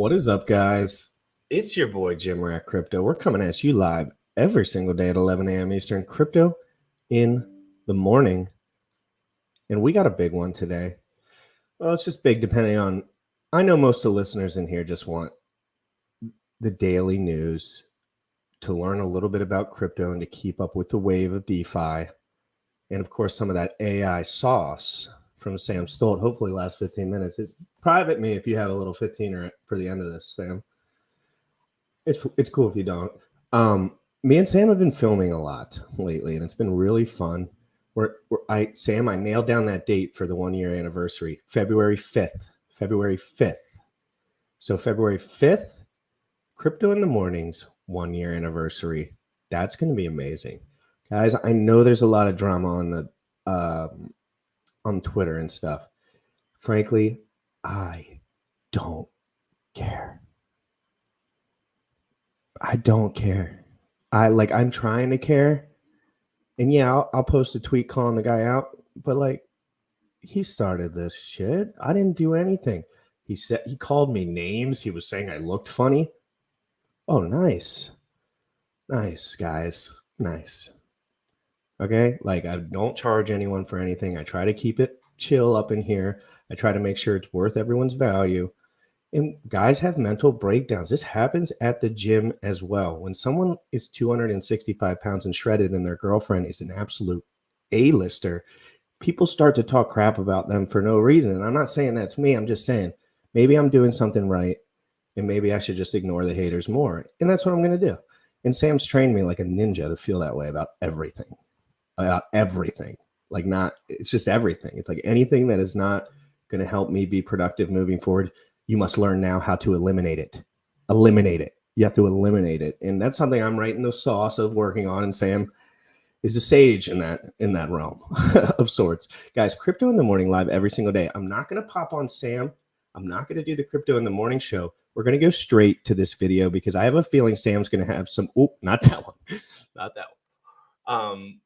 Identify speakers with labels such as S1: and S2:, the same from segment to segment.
S1: What is up, guys? It's your boy Jim Rat Crypto. We're coming at you live every single day at 11 a.m. Eastern. Crypto in the morning. And we got a big one today. Well, it's just big depending on, I know most of the listeners in here just want the daily news to learn a little bit about crypto and to keep up with the wave of DeFi. And of course, some of that AI sauce from Sam Stolt. Hopefully last 15 minutes. Private me if you have a little 15 for the end of this, Sam. It's cool if you don't. Me and Sam have been filming a lot lately, and it's been really fun. Sam, I nailed down that date for the 1 year anniversary, February 5th. February 5th. So February 5th, Crypto in the Mornings 1 year anniversary. That's going to be amazing, guys. I know there's a lot of drama on Twitter and stuff. Frankly, I don't care. I don't care. I'm trying to care. And yeah, I'll post a tweet calling the guy out, but he started this shit. I didn't do anything. He called me names. He was saying I looked funny. Oh, nice. Nice, guys. Nice. Okay? I don't charge anyone for anything. I try to keep it chill up in here. I try to make sure it's worth everyone's value. And guys have mental breakdowns. This happens at the gym as well. When someone is 265 pounds and shredded and their girlfriend is an absolute A-lister, people start to talk crap about them for no reason. And I'm not saying that's me. I'm just saying maybe I'm doing something right and maybe I should just ignore the haters more. And that's what I'm going to do. And Sam's trained me like a ninja to feel that way about everything. About everything. It's just everything. It's like anything that is not going to help me be productive moving forward. You must learn now how to eliminate it. Eliminate it. You have to eliminate it. And that's something I'm right in the sauce of working on. And Sam is a sage in that realm of sorts. Guys, Crypto in the Morning live every single day. I'm not going to pop on Sam. I'm not going to do the Crypto in the Morning show. We're going to go straight to this video because I have a feeling Sam's going to have some, not that one. Not that one.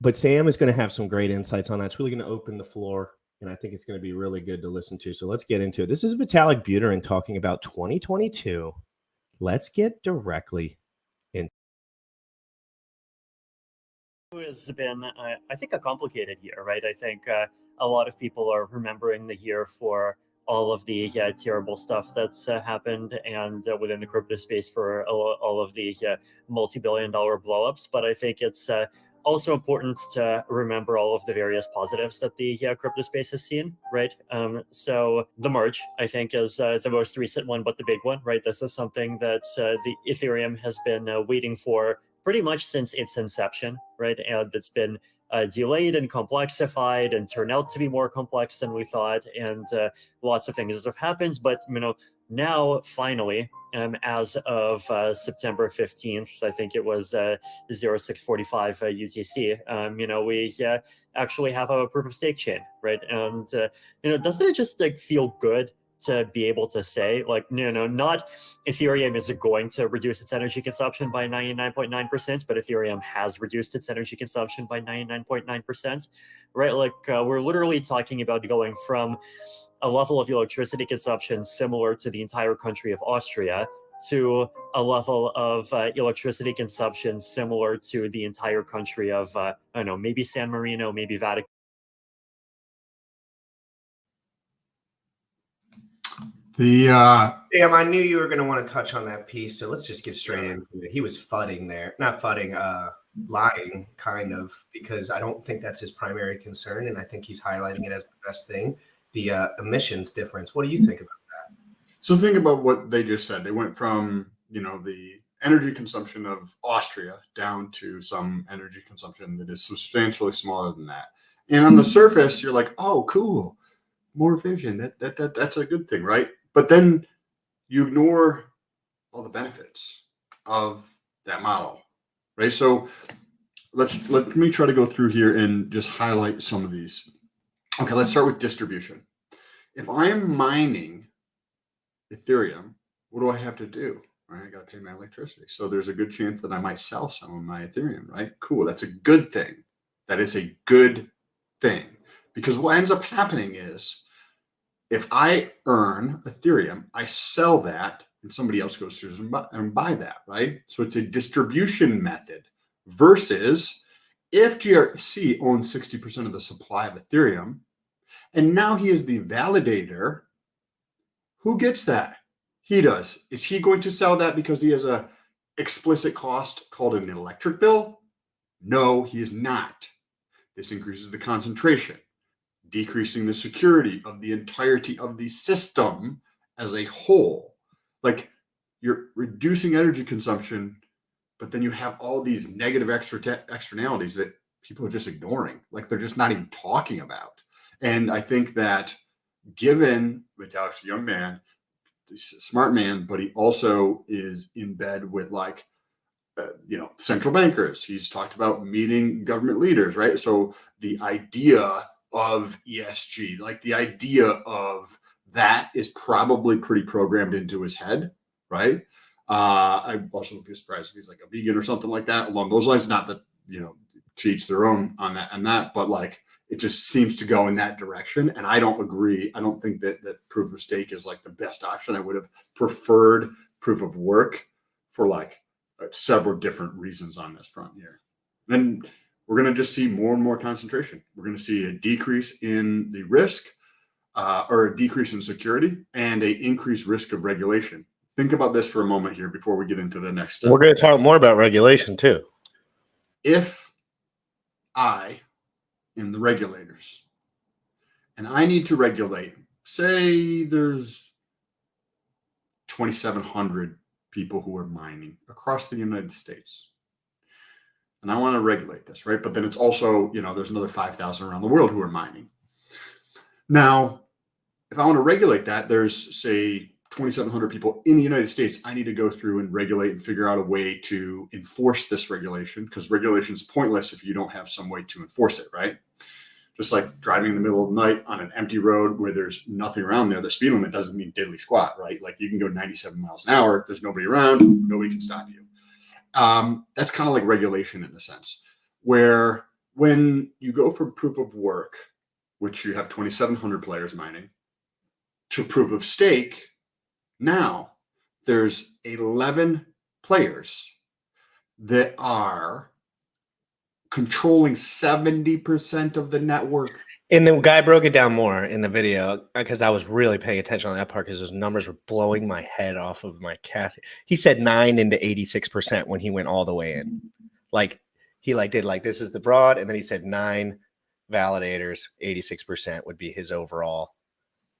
S1: But Sam is going to have some great insights on that. It's really going to open the floor. And I think it's going to be really good to listen to. So let's get into it. This is Vitalik Buterin talking about 2022. Let's get directly in.
S2: It has been, I think, a complicated year, right? I think a lot of people are remembering the year for all of the terrible stuff that's happened and within the crypto space for all of the multi-billion-dollar blowups. But I think it's also important to remember all of the various positives that the crypto space has seen, right? So the merge, I think, is the most recent one, but the big one, right? This is something that the Ethereum has been waiting for pretty much since its inception, right? And it's been delayed and complexified and turned out to be more complex than we thought. And lots of things have happened, but now finally, as of September 15th, I think it was 0645 UTC, we actually have a proof of stake chain, right? And doesn't it just feel good to be able to say, not Ethereum is going to reduce its energy consumption by 99.9%, but Ethereum has reduced its energy consumption by 99.9%, right? We're literally talking about going from a level of electricity consumption similar to the entire country of Austria to a level of electricity consumption similar to the entire country of, I don't know, maybe San Marino, maybe Vatican.
S1: Sam, I knew you were going to want to touch on that piece, so let's just get straight into it. He was fudding there. Not fudding, lying, kind of, because I don't think that's his primary concern, and I think he's highlighting it as the best thing. The emissions difference. What do you think about that?
S3: So think about what they just said. They went from, the energy consumption of Austria down to some energy consumption that is substantially smaller than that. And on the surface, you're like, oh, cool, more efficient. That's a good thing, right? But then you ignore all the benefits of that model, right? So let me try to go through here and just highlight some of these. Okay, let's start with distribution. If I am mining Ethereum, what do I have to do? Right, I got to pay my electricity. So there's a good chance that I might sell some of my Ethereum, right? Cool, that's a good thing. That is a good thing. Because what ends up happening is If I earn Ethereum, I sell that and somebody else goes through and buy that, right? So it's a distribution method versus if GRC owns 60% of the supply of Ethereum and now he is the validator, who gets that? He does. Is he going to sell that because he has a explicit cost called an electric bill? No, he is not. This increases the concentration, decreasing the security of the entirety of the system as a whole. Like you're reducing energy consumption, but then you have all these negative externalities that people are just ignoring. Like they're just not even talking about. And I think that given Vitalik's a young man, he's a smart man, but he also is in bed with like, central bankers. He's talked about meeting government leaders, right? So the idea of ESG, like the idea of that is probably pretty programmed into his head, right? I also would be surprised if he's like a vegan or something like that along those lines. Not that, to each their own on that, but like it just seems to go in that direction. And I don't agree. I don't think that proof of stake is like the best option. I would have preferred proof of work for like several different reasons on this front here. And we're going to just see more and more concentration. We're going to see a decrease in the risk or a decrease in security and a increased risk of regulation. Think about this for a moment here before we get into the next step.
S1: We're going to talk more about regulation too.
S3: If I am the regulators and I need to regulate, say there's 2,700 people who are mining across the United States. And I want to regulate this, right? But then it's also, there's another 5,000 around the world who are mining. Now, if I want to regulate that, there's, say, 2,700 people in the United States. I need to go through and regulate and figure out a way to enforce this regulation because regulation is pointless if you don't have some way to enforce it, right? Just like driving in the middle of the night on an empty road where there's nothing around there. The speed limit doesn't mean diddly squat, right? Like you can go 97 miles an hour. There's nobody around. Nobody can stop you. That's kind of like regulation in a sense, where when you go from proof of work, which you have 2,700 players mining, to proof of stake, now there's 11 players that are controlling 70% of the network.
S1: And the guy broke it down more in the video because I was really paying attention on that part because those numbers were blowing my head off of my casket. He said 9 into 86% when he went all the way in. Like he did this is the broad, and then he said 9 validators, 86% would be his overall.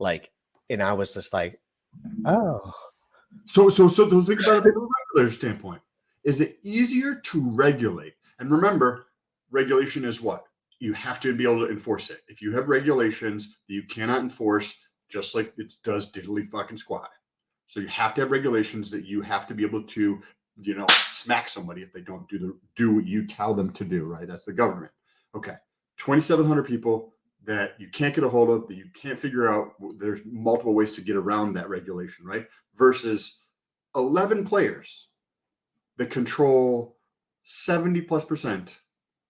S1: And I was just like, oh.
S3: So think about it from a regulator standpoint. Is it easier to regulate? And remember, regulation is what? You have to be able to enforce it. If you have regulations that you cannot enforce, just like it does diddly fucking squat. So you have to have regulations that you have to be able to, smack somebody if they don't do what you tell them to do, right? That's the government. Okay. 2,700 people that you can't get a hold of, that you can't figure out. There's multiple ways to get around that regulation, right? Versus 11 players that control 70+%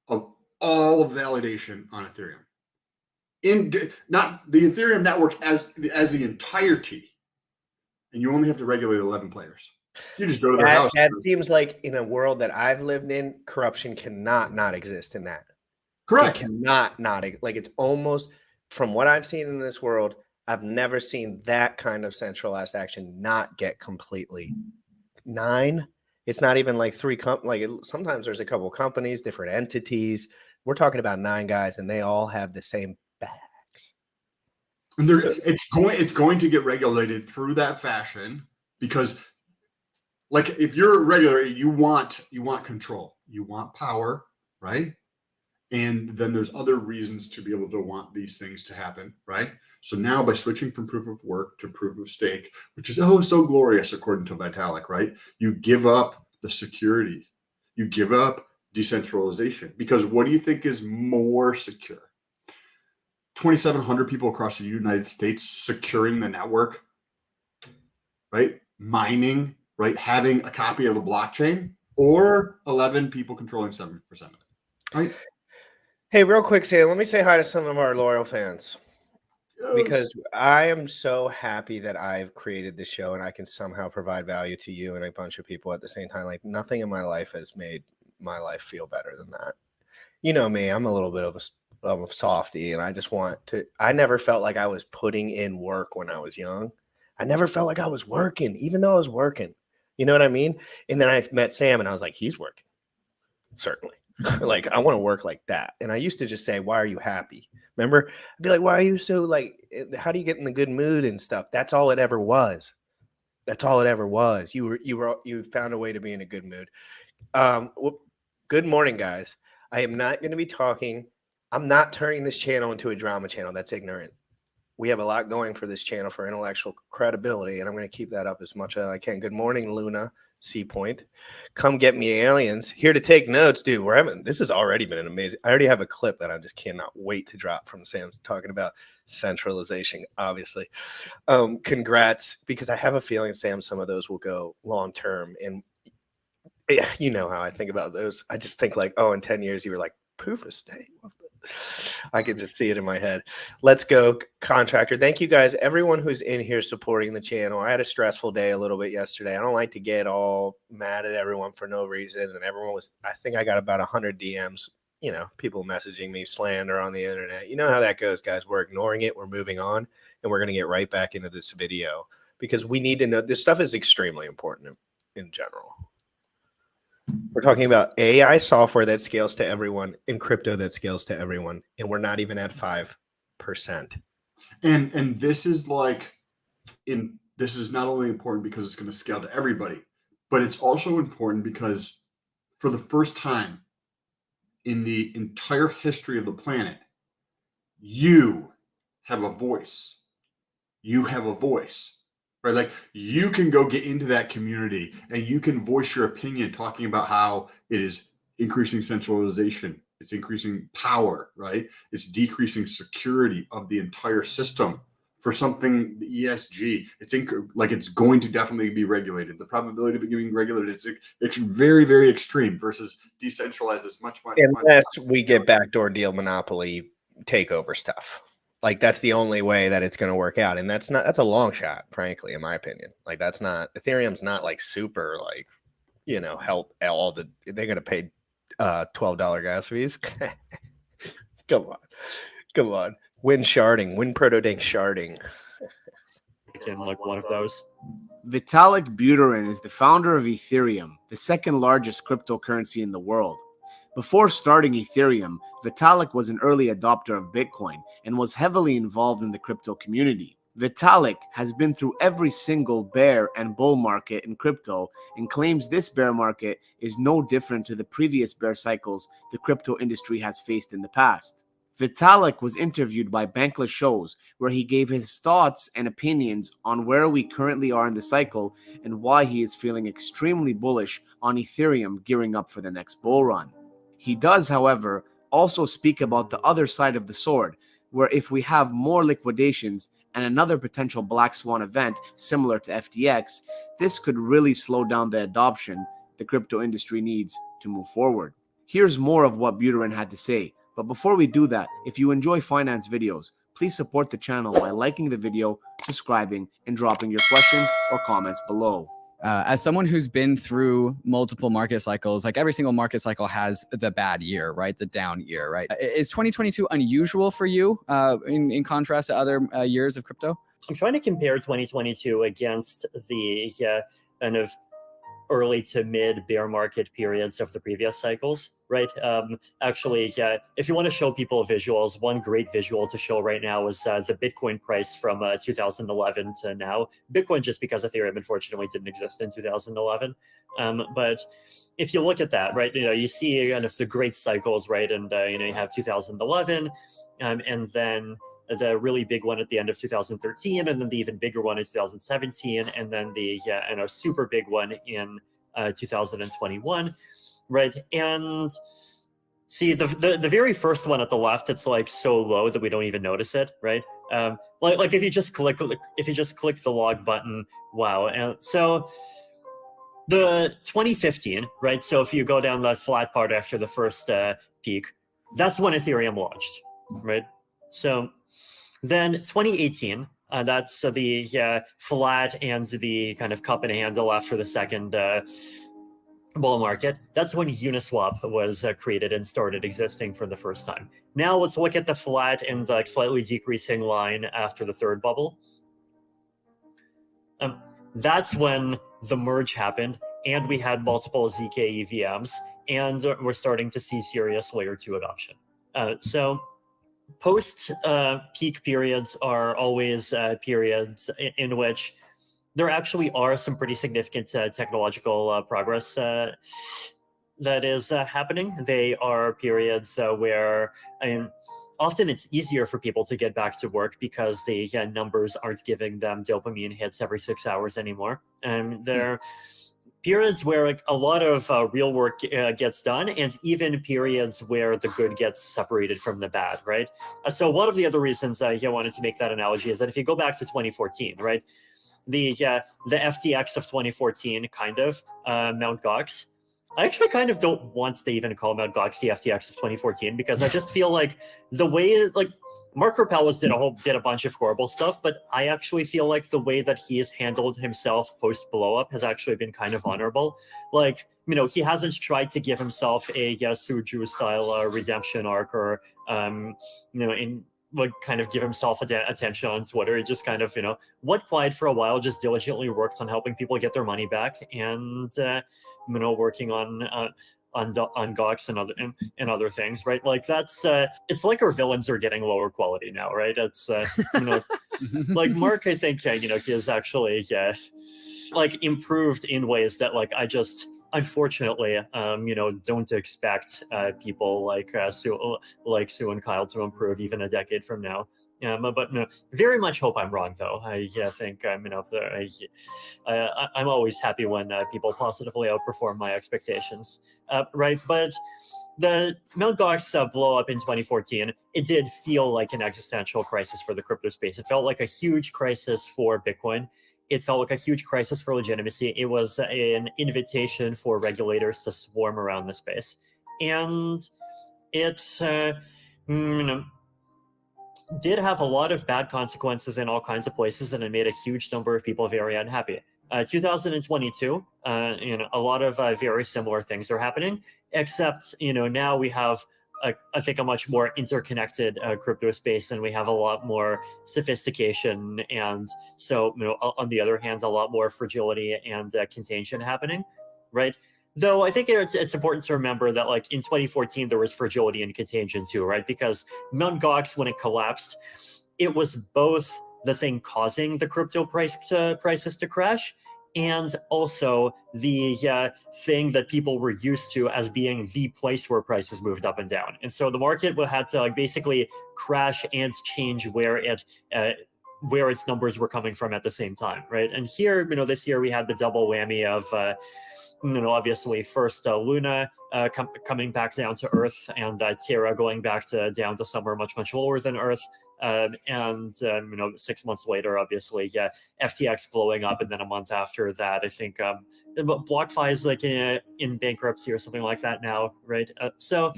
S3: of all of validation on Ethereum. Not the Ethereum network as the entirety. And you only have to regulate 11 players. You just go to their house.
S1: That seems like in a world that I've lived in, corruption cannot not exist in that.
S3: Correct.
S1: It cannot not. It's almost, from what I've seen in this world, I've never seen that kind of centralized action not get completely. 9? It's not even like 3 sometimes there's a couple companies, different entities. We're talking about 9 guys, and they all have the same bags.
S3: And it's going to get regulated through that fashion because, like, if you're a regulator, you want control, you want power, right? And then there's other reasons to be able to want these things to happen, right? So now by switching from proof of work to proof of stake, which is so glorious according to Vitalik, right? You give up the security, you give up decentralization, because what do you think is more secure? 2,700 people across the United States securing the network, right? Mining, right? Having a copy of the blockchain, or 11 people controlling 70% of it, right?
S1: Hey, real quick, Sam, let me say hi to some of our loyal fans. Because I am so happy that I've created this show and I can somehow provide value to you and a bunch of people at the same time. Like nothing in my life has made my life feel better than that. You know me, I'm a little bit of a softie, and I just want to. I never felt like I was putting in work when I was young. I never felt like I was working, even though I was working. You know what I mean? And then I met Sam, and I was like, he's working, certainly. Like I want to work like that. And I used to just say, "Why are you happy?" Remember? I'd be like, "Why are you so like? How do you get in the good mood and stuff?" That's all it ever was. That's all it ever was. You found a way to be in a good mood. Well, good morning, guys. I am not going to be talking. I'm not turning this channel into a drama channel. That's ignorant. We have a lot going for this channel for intellectual credibility, and I'm going to keep that up as much as I can. Good morning, Luna C Point. Come get me, aliens. Here to take notes, dude. This has already been an amazing. I already have a clip that I just cannot wait to drop from Sam's talking about centralization, obviously. Congrats, because I have a feeling, Sam, some of those will go long term. And yeah, you know how I think about those. I just think like, oh, in 10 years, you were like, proof of stake. I can just see it in my head. Let's go, contractor. Thank you guys, everyone who's in here supporting the channel. I had a stressful day a little bit yesterday. I don't like to get all mad at everyone for no reason. And everyone was, I think I got about 100 DMs, you know, people messaging me slander on the internet. You know how that goes, guys. We're ignoring it. We're moving on, and we're going to get right back into this video because we need to know this stuff is extremely important in general. We're talking about AI software that scales to everyone and crypto that scales to everyone. And we're not even at 5%.
S3: And this is like this is not only important because it's going to scale to everybody, but it's also important because for the first time in the entire history of the planet, you have a voice. You have a voice. Right? Like you can go get into that community and you can voice your opinion talking about how it is increasing centralization, it's increasing power, right? It's decreasing security of the entire system for something, the ESG. It's going to definitely be regulated. The probability of it being regulated it's very, very extreme versus decentralized is much.
S1: Unless we get backdoor deal monopoly takeover stuff. Like that's the only way that it's going to work out. And that's a long shot, frankly, in my opinion. Like that's not, Ethereum's not like super like, you know, help all the, they're going to pay $12 gas fees. Come on. Win proto-dank sharding.
S2: It's in like one of those.
S4: Vitalik Buterin is the founder of Ethereum, the second largest cryptocurrency in the world. Before starting Ethereum, Vitalik was an early adopter of Bitcoin and was heavily involved in the crypto community. Vitalik has been through every single bear and bull market in crypto and claims this bear market is no different to the previous bear cycles the crypto industry has faced in the past. Vitalik was interviewed by Bankless Shows, where he gave his thoughts and opinions on where we currently are in the cycle and why he is feeling extremely bullish on Ethereum gearing up for the next bull run. He does, however, also speak about the other side of the sword, where if we have more liquidations and another potential black swan event similar to FTX, this could really slow down the adoption the crypto industry needs to move forward. Here's more of what Buterin had to say. But before we do that, if you enjoy finance videos, please support the channel by liking the video, subscribing, and dropping your questions or comments below.
S5: As someone who's been through multiple market cycles, like every single market cycle has the bad year, right? The down year, right? Is 2022 unusual for you in contrast to other years of crypto?
S2: I'm trying to compare 2022 against the kind of early to mid bear market periods of the previous cycles, right? Actually, if you want to show people visuals, one great visual to show right now is the Bitcoin price from 2011 to now. Bitcoin, just because Ethereum unfortunately didn't exist in 2011. But if you look at that, right, you see kind of the great cycles, right? And, you have 2011 and then the really big one at the end of 2013, and then the even bigger one in 2017, and then the super big one in 2021, right? And see the very first one at the left, it's like so low that we don't even notice it, right? Like if you just click the log button, wow. And so the 2015, right? So if you go down that flat part after the first peak, that's when Ethereum launched, right? So Then 2018, that's the flat and the kind of cup and handle after the second bull market. That's when Uniswap was created and started existing for the first time. Now let's look at the flat and slightly decreasing line after the third bubble. That's when the merge happened, and we had multiple ZK EVMs, and we're starting to see serious layer 2 adoption. So post peak periods are always periods in which there actually are some pretty significant technological progress that is happening. They are periods where, I mean, often it's easier for people to get back to work because the numbers aren't giving them dopamine hits every 6 hours anymore. And they're periods where like a lot of real work gets done, and even periods where the good gets separated from the bad, right? So one of the other reasons I wanted to make that analogy is that if you go back to 2014, right, the FTX of 2014, kind of Mt. Gox. I actually kind of don't want to even call Mt. Gox the FTX of 2014 because I just feel like the way like Mark Karpeles did a bunch of horrible stuff, but I actually feel like the way that he has handled himself post blow up has actually been kind of honorable. Like, you know, he hasn't tried to give himself a Suju style redemption arc or you know, in like kind of give himself attention on Twitter. He just kind of, you know, went quiet for a while, just diligently worked on helping people get their money back, and you know, working on Gox and other things, right? Like that's it's like our villains are getting lower quality now, right? It's you know, like Mark, I think you know, he has actually like improved in ways that like I just unfortunately you know, don't expect people like Sue and Kyle to improve even a decade from now. But no, very much hope I'm wrong though. I think I'm, you know, I'm always happy when people positively outperform my expectations, right? But the Mt. Gox blow up in 2014, it did feel like an existential crisis for the crypto space. It felt like a huge crisis for Bitcoin. It felt like a huge crisis for legitimacy. It was an invitation for regulators to swarm around the space. And it you know, did have a lot of bad consequences in all kinds of places, and it made a huge number of people very unhappy. 2022, you know, a lot of very similar things are happening, except, you know, now we have I think a much more interconnected crypto space, and we have a lot more sophistication, and so, you know, on the other hand, a lot more fragility and contagion happening, right? Though I think it's important to remember that like in 2014 there was fragility and contagion too, right? Because Mt. Gox, when it collapsed, it was both the thing causing the crypto prices to crash, and also the thing that people were used to as being the place where prices moved up and down. And so the market had to like basically crash and change where its numbers were coming from at the same time, right? And here, you know, this year we had the double whammy of you know, obviously first Luna coming back down to Earth, and Terra going back down to somewhere much lower than Earth, and you know, 6 months later, obviously, FTX blowing up, and then a month after that, I think BlockFi is like in bankruptcy or something like that now, right? So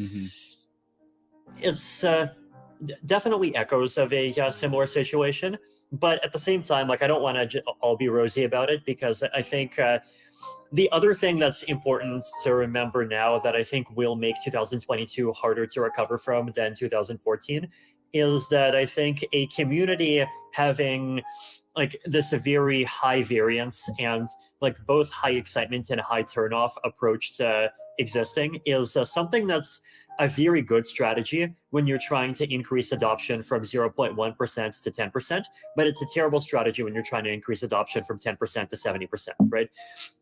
S2: it's definitely echoes of a similar situation, but at the same time, like I don't want to all be rosy about it, because I think the other thing that's important to remember now that I think will make 2022 harder to recover from than 2014 is that I think a community having like this very high variance and like both high excitement and high turnoff approach to existing is something that's a very good strategy when you're trying to increase adoption from 0.1% to 10%, but it's a terrible strategy when you're trying to increase adoption from 10% to 70%, right?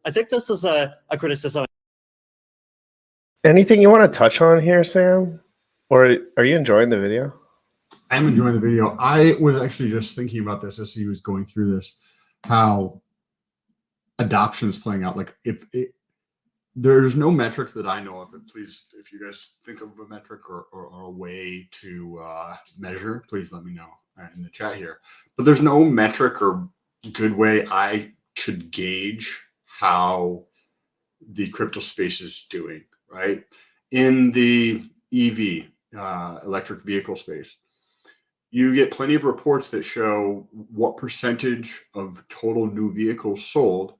S2: I think this is a criticism.
S1: Anything you want to touch on here, Sam? Or are you enjoying the video?
S3: I'm enjoying the video. I was actually just thinking about this as he was going through this, how adoption is playing out. Like there's no metric that I know of, and please, if you guys think of a metric or a way to measure, please let me know in the chat here. But there's no metric or good way I could gauge how the crypto space is doing, right? In the EV, electric vehicle space, you get plenty of reports that show what percentage of total new vehicles sold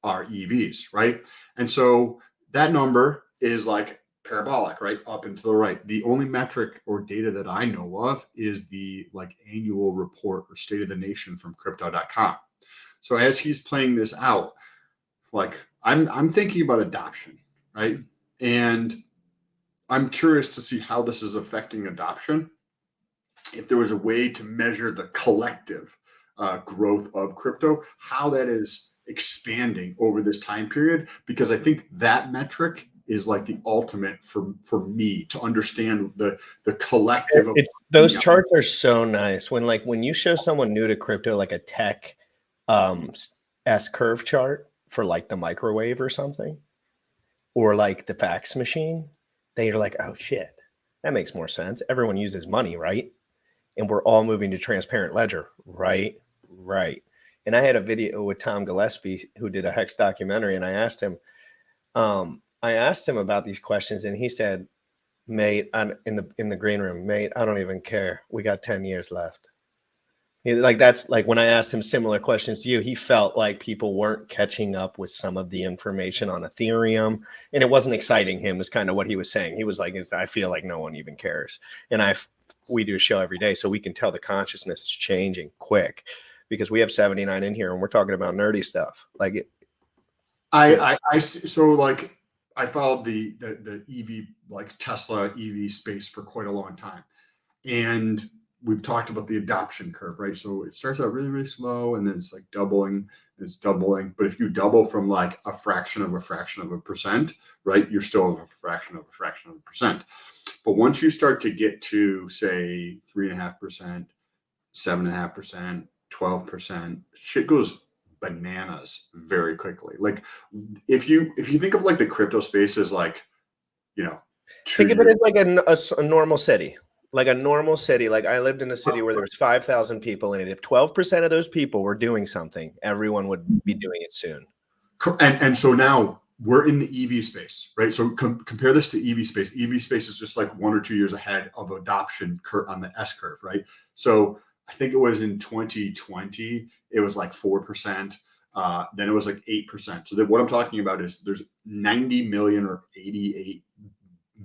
S3: are EVs, right? And so that number is like parabolic, right? Up and to the right. The only metric or data that I know of is the like annual report or state of the nation from crypto.com. So as he's playing this out, like I'm thinking about adoption, right? And I'm curious to see how this is affecting adoption. If there was a way to measure the collective growth of crypto, how that is expanding over this time period, because I think that metric is like the ultimate for me to understand the collective of
S1: those charts are so nice. When you show someone new to crypto like a tech S curve chart for like the microwave or something, or like the fax machine, they're like, oh shit, that makes more sense. Everyone uses money, right? And we're all moving to transparent ledger, right? And I had a video with Tom Gillespie, who did a Hex documentary, and I asked him about these questions, and he said, mate, in the green room, mate, I don't even care. We got 10 years left. That's like when I asked him similar questions to you, he felt like people weren't catching up with some of the information on Ethereum, and it wasn't exciting him, is kind of what he was saying. He was like, I feel like no one even cares. And we do a show every day, so we can tell the consciousness is changing quick, because we have 79 in here and we're talking about nerdy stuff. Like
S3: I followed the EV, like Tesla EV space for quite a long time. And we've talked about the adoption curve, right? So it starts out really, really slow, and then it's like doubling, and it's doubling. But if you double from like a fraction of a percent, right, you're still a fraction of a percent. But once you start to get to say 3.5%, 7.5%, 12%, shit goes bananas very quickly. Like if you think of like the crypto space as like,
S1: think of it as like a normal city. Like a normal city. Like I lived in a city where there was 5,000 people in it. If 12% of those people were doing something, everyone would be doing it soon.
S3: And so now we're in the EV space, right? So compare this to EV space. EV space is just like 1 or 2 years ahead of adoption on the S curve, right? So I think it was in 2020, it was like 4%. Then it was like 8%. So what I'm talking about is there's 90 million or 88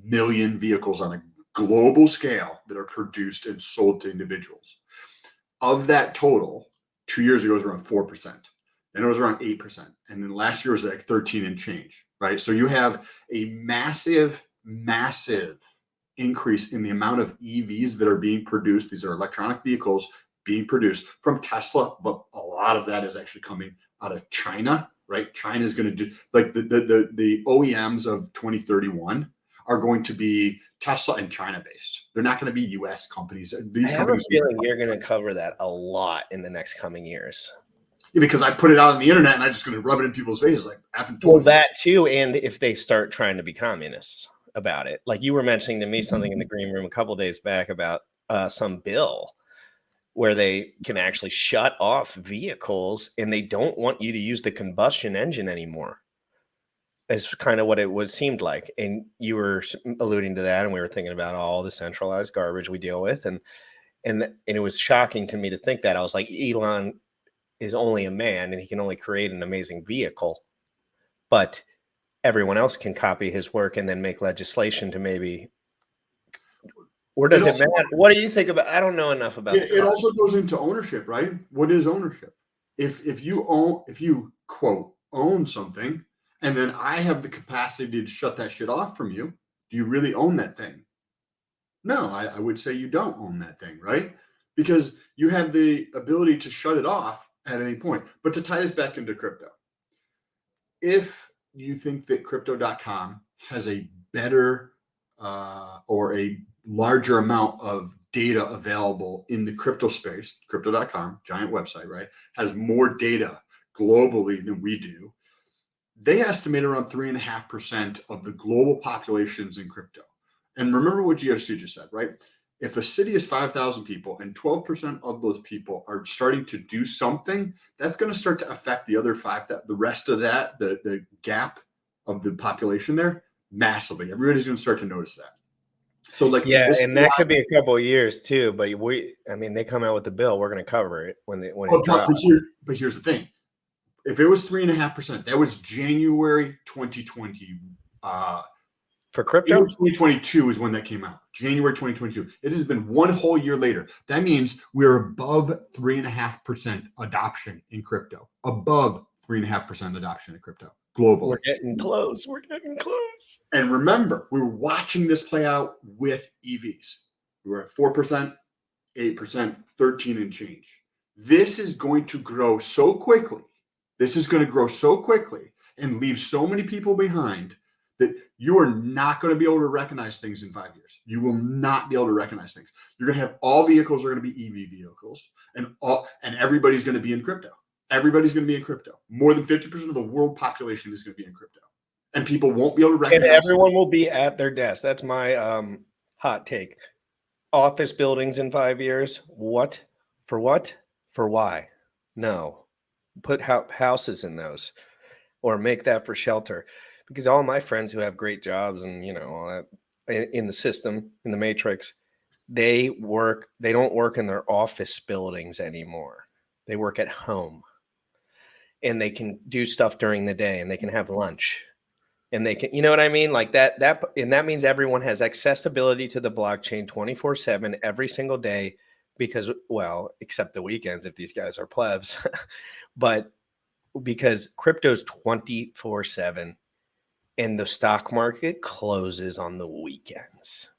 S3: million vehicles on a global scale that are produced and sold to individuals. Of that total, 2 years ago, it was around 4%. Then it was around 8%. And then last year was like 13 and change, right? So you have a massive increase in the amount of EVs that are being produced. These are electronic vehicles being produced from Tesla, but a lot of that is actually coming out of China, right? China is going to do like the OEMs of 2031 are going to be Tesla and China based. They're not going to be US companies.
S1: I have a feeling you're going to cover that a lot in the next coming years.
S3: Yeah, because I put it out on the internet and I'm just going to rub it in people's faces. Like,
S1: well, that too. And if they start trying to be communists about it, like you were mentioning to me something in the green room a couple of days back about some bill where they can actually shut off vehicles and they don't want you to use the combustion engine anymore. Is kind of what it seemed like. And you were alluding to that, and we were thinking about all the centralized garbage we deal with. And it was shocking to me to think that. I was like, Elon is only a man and he can only create an amazing vehicle, but everyone else can copy his work and then make legislation to maybe, or does it matter? What do you think about? I don't know enough about
S3: it. It also goes into ownership, right? What is ownership? If you quote own something, and then I have the capacity to shut that shit off from you, do you really own that thing? No, I would say you don't own that thing, right? Because you have the ability to shut it off at any point. But to tie this back into crypto, if you think that crypto.com has a better or a larger amount of data available in the crypto space, crypto.com, giant website, right, has more data globally than we do, they estimate around 3.5% of the global populations in crypto. And remember what GRC just said, right? If a city is 5,000 people and 12% of those people are starting to do something, that's going to start to affect the other 5,000, the rest of that, the gap of the population there massively. Everybody's going to start to notice that. So like,
S1: Yeah,
S3: this
S1: and that could be a couple of years too. But I mean, they come out with the bill, we're going to cover it when it drops.
S3: but here's the thing: if it was 3.5%, that was January 2020.
S1: For crypto,
S3: January 2022 is when that came out. January 2022. It has been one whole year later. That means we're above 3.5% adoption in crypto. Above 3.5% adoption in crypto globally.
S1: We're getting close. We're getting close.
S3: And remember, we were watching this play out with EVs. We were at 4%, 8%, 13 and change. This is going to grow so quickly. This is going to grow so quickly and leave so many people behind that you are not going to be able to recognize things in 5 years. You will not be able to recognize things. You're going to have all vehicles are going to be EV vehicles, and everybody's going to be in crypto. Everybody's going to be in crypto. More than 50% of the world population is going to be in crypto, and people won't be able to recognize.
S1: And everyone will be at their desk. That's my hot take. Office buildings in 5 years. What? For what? For why? No. Put houses in those, or make that for shelter. Because all my friends who have great jobs and all that in the system, in the matrix, they don't work in their office buildings anymore. They work at home, and they can do stuff during the day, and they can have lunch, and they can, you know what I mean? Like that, and that means everyone has accessibility to the blockchain 24/7 every single day, because, well, except the weekends if these guys are plebs, but because crypto's 24/7. And the stock market closes on the weekends.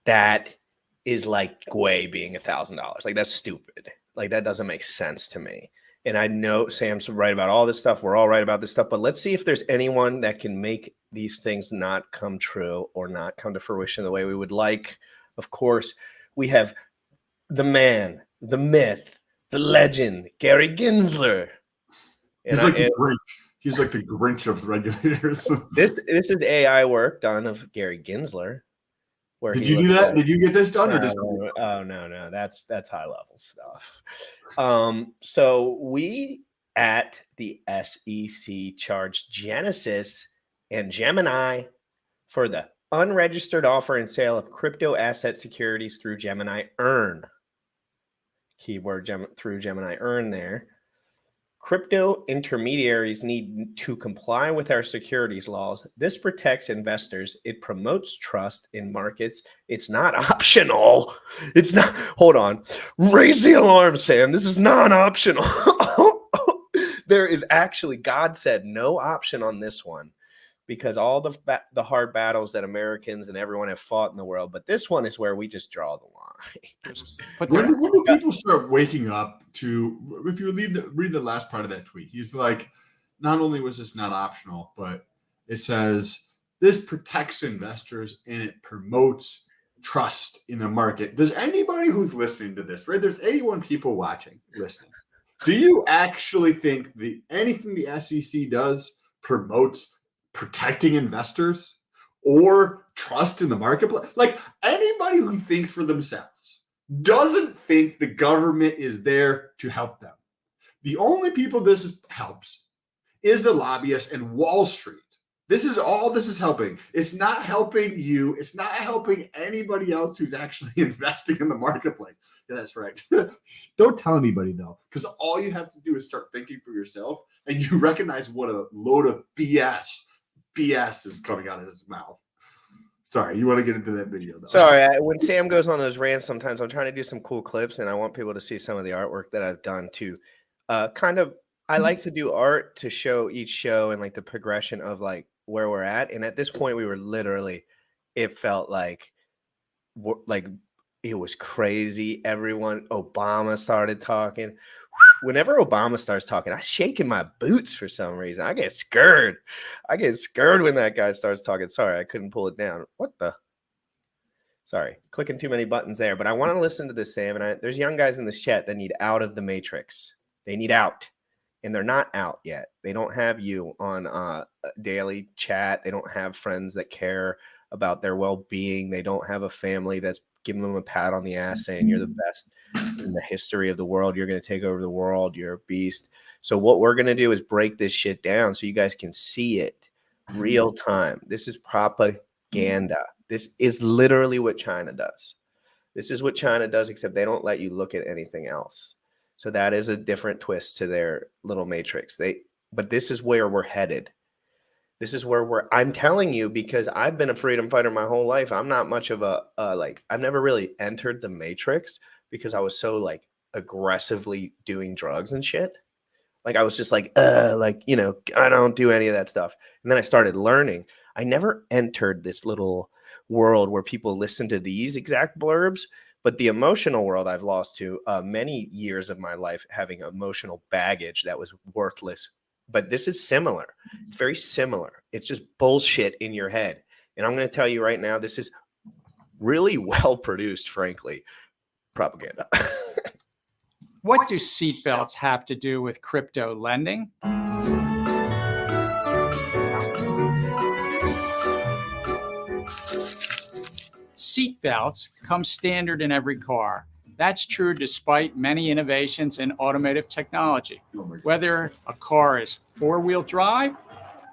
S1: That is like Gwei being $1,000. Like, that's stupid. Like, that doesn't make sense to me. And I know Sam's right about all this stuff. We're all right about this stuff. But let's see if there's anyone that can make these things not come true or not come to fruition the way we would like. Of course, we have the man, the myth, the legend, Gary Gensler.
S3: He's like the Grinch. He's like the Grinch of regulators.
S1: This is AI work done of Gary Gensler.
S3: Did you do that? Did you get this done, or just?
S1: Oh no, that's high level stuff. So we at the SEC charged Genesis and Gemini for the unregistered offer and sale of crypto asset securities through Gemini Earn. Keyword through Gemini Earn there. Crypto intermediaries need to comply with our securities laws. This protects investors. It promotes trust in markets. It's not optional. It's not. Hold on. Raise the alarm, Sam. This is non-optional. There is actually, God said, no option on this one, because all the hard battles that Americans and everyone have fought in the world. But this one is where we just draw the line.
S3: When do people start waking up to, if you read the last part of that tweet, he's like, not only was this not optional, but it says this protects investors and it promotes trust in the market. Does anybody who's listening to this, right? There's 81 people watching, listening. Do you actually think anything the SEC does promotes protecting investors or trust in the marketplace? Like, anybody who thinks for themselves doesn't think the government is there to help them. The only people this helps is the lobbyists and Wall Street. This is all this is helping. It's not helping you. It's not helping anybody else who's actually investing in the marketplace. Yeah, that's right. Don't tell anybody, though, because all you have to do is start thinking for yourself, and you recognize what a load of BS is coming out of his mouth. Sorry, you want to get into that video, though.
S1: Sorry, when Sam goes on those rants, sometimes I'm trying to do some cool clips, and I want people to see some of the artwork that I've done to I like to do art to show each show and like the progression of like where we're at. And at this point, we were literally, it felt like it was crazy. Obama started talking. Whenever Obama starts talking, I shake in my boots for some reason. I get scared. When that guy starts talking. Sorry, I couldn't pull it down. Sorry, clicking too many buttons there. But I want to listen to this, Sam. And there's young guys in this chat that need out of the matrix. They need out. And they're not out yet. They don't have you on daily chat. They don't have friends that care about their well-being. They don't have a family that's giving them a pat on the ass saying you're the best in the history of the world. You're going to take over the world. You're a beast. So what we're going to do is break this shit down so you guys can see it real time. This is proper propaganda. This is literally what China does. This is what China does, except they don't let you look at anything else. So that is a different twist to their little matrix. But this is where we're headed. This is where I'm telling you, because I've been a freedom fighter my whole life. I'm not much of a, I've never really entered the matrix because I was so like aggressively doing drugs and shit. Like I was just like, you know, I don't do any of that stuff. And then I started learning. I never entered this little world where people listen to these exact blurbs, but the emotional world I've lost to many years of my life having emotional baggage that was worthless. But this is similar. It's very similar. It's just bullshit in your head. And I'm going to tell you right now, this is really well produced, frankly, propaganda.
S6: What do seatbelts have to do with crypto lending? Seatbelts come standard in every car. That's true despite many innovations in automotive technology. Whether a car is four-wheel drive,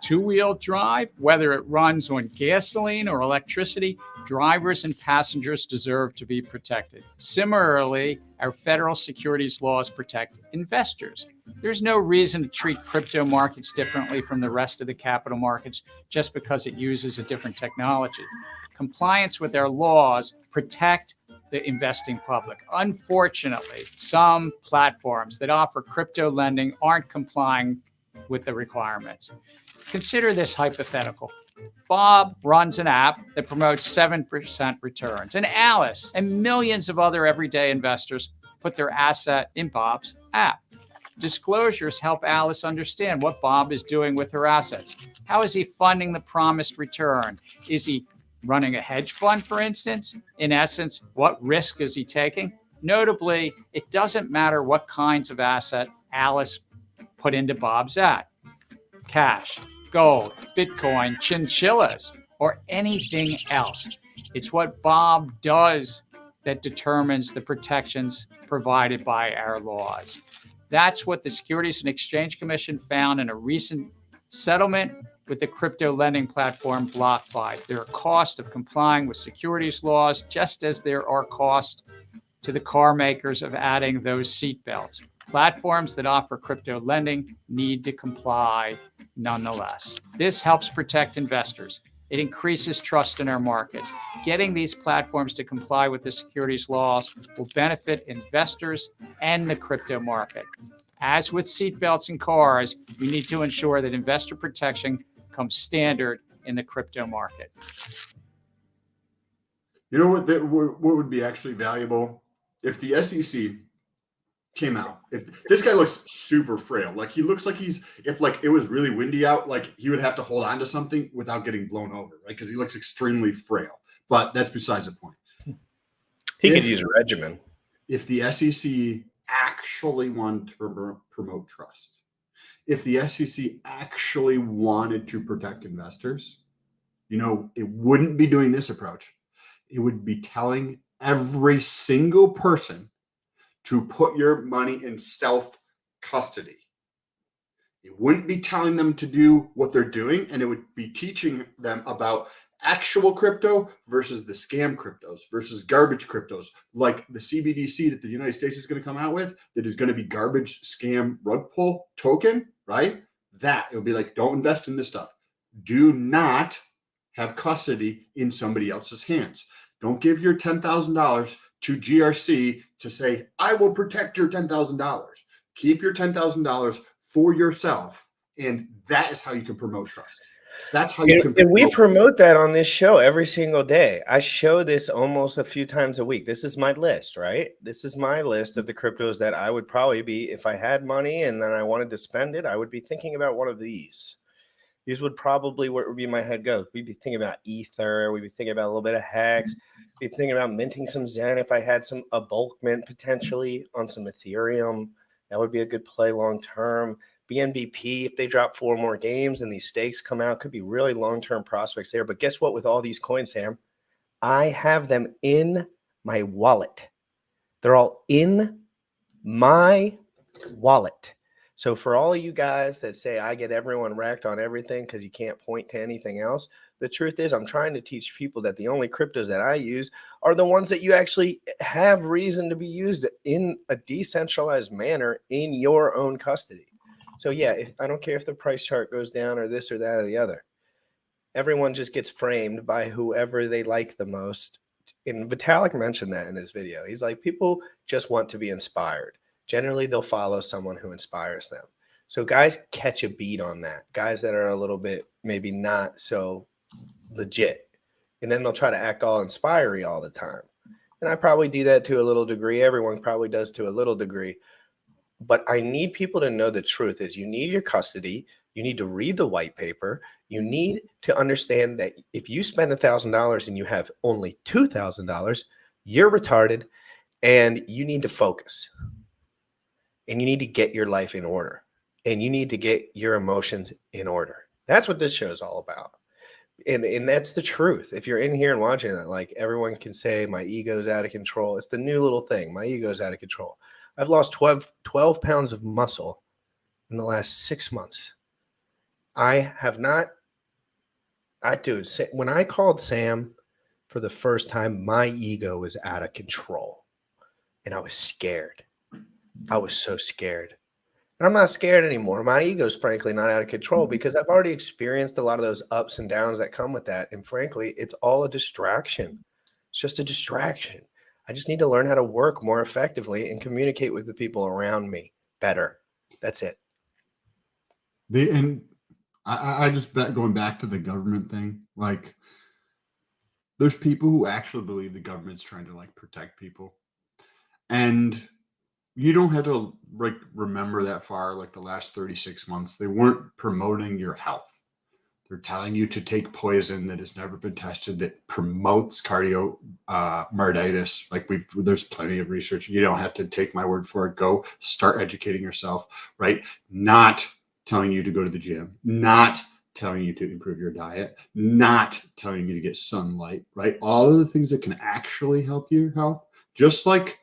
S6: two-wheel drive, whether it runs on gasoline or electricity, drivers and passengers deserve to be protected. Similarly, our federal securities laws protect investors. There's no reason to treat crypto markets differently from the rest of the capital markets just because it uses a different technology. Compliance with our laws protect the investing public. Unfortunately, some platforms that offer crypto lending aren't complying with the requirements. Consider this hypothetical. Bob runs an app that promotes 7% returns, and Alice and millions of other everyday investors put their asset in Bob's app. Disclosures help Alice understand what Bob is doing with her assets. How is he funding the promised return? Is he running a hedge fund, for instance? In essence, what risk is he taking? Notably, it doesn't matter what kinds of asset Alice put into Bob's app. Cash, gold, Bitcoin, chinchillas, or anything else. It's what Bob does that determines the protections provided by our laws. That's what the Securities and Exchange Commission found in a recent settlement with the crypto lending platform BlockFi. There are costs of complying with securities laws, just as there are costs to the car makers of adding those seatbelts. Platforms that offer crypto lending need to comply nonetheless. This helps protect investors. It increases trust in our markets. Getting these platforms to comply with the securities laws will benefit investors and the crypto market. As with seatbelts in cars, we need to ensure that investor protection comes standard in the crypto market.
S3: You know what would be actually valuable? If the SEC came out, if this guy looks super frail, like he looks like if like it was really windy out, like he would have to hold on to something without getting blown over, right? Because he looks extremely frail. But that's besides the point.
S1: He could use a regimen. If
S3: the SEC actually wanted to promote trust, if the SEC actually wanted to protect investors, you know, it wouldn't be doing this approach. It would be telling every single person to put your money in self-custody. It wouldn't be telling them to do what they're doing, and it would be teaching them about actual crypto versus the scam cryptos versus garbage cryptos, like the CBDC that the United States is going to come out with, that is going to be garbage scam rug pull token, right? That it would be like, don't invest in this stuff. Do not have custody in somebody else's hands. Don't give your $10,000 to GRC to say, I will protect your $10,000. Keep your $10,000 for yourself. And that is how you can promote trust. That's how you can.
S1: And we promote that on this show every single day. I show this almost a few times a week. This is my list, right? This is my list of the cryptos that I would probably be, if I had money and then I wanted to spend it, I would be thinking about one of these. These would probably where would be my head goes. We'd be thinking about Ether. We'd be thinking about a little bit of Hex. We'd be thinking about minting some Zen if I had a bulk mint potentially on some Ethereum. That would be a good play long term. BNBP, if they drop 4 more games and these stakes come out, could be really long-term prospects there. But guess what? With all these coins, Sam, I have them in my wallet. They're all in my wallet. So for all of you guys that say I get everyone wrecked on everything because you can't point to anything else, The truth is, I'm trying to teach people that the only cryptos that I use are the ones that you actually have reason to be used in a decentralized manner in your own custody. So yeah, if I don't care if the price chart goes down or this or that or the other, everyone just gets framed by whoever they like the most. And Vitalik mentioned that in his video. He's like, people just want to be inspired. Generally, they'll follow someone who inspires them. So guys catch a beat on that. Guys that are a little bit maybe not so legit. And then they'll try to act all inspiring all the time. And I probably do that to a little degree. Everyone probably does to a little degree. But I need people to know the truth is you need your custody. You need to read the white paper. You need to understand that if you spend $1,000 and you have only $2,000, you're retarded and you need to focus. And you need to get your life in order. And you need to get your emotions in order. That's what this show is all about. And that's the truth. If you're in here and watching it, like everyone can say my ego's out of control. It's the new little thing. My ego's out of control. I've lost 12 pounds of muscle in the last 6 months. I have not. Dude, when I called Sam for the first time, my ego was out of control. And I was scared. I was so scared. And I'm not scared anymore. My ego's frankly not out of control because I've already experienced a lot of those ups and downs that come with that. And frankly, it's all a distraction. It's just a distraction. I just need to learn how to work more effectively and communicate with the people around me better. That's it.
S3: I just bet going back to the government thing, like there's people who actually believe the government's trying to like protect people. And you don't have to like remember that far, like the last 36 months, they weren't promoting your health. They're telling you to take poison that has never been tested that promotes myocarditis. Like there's plenty of research. You don't have to take my word for it. Go start educating yourself, right? Not telling you to go to the gym, not telling you to improve your diet, not telling you to get sunlight, right? All of the things that can actually help your health, just like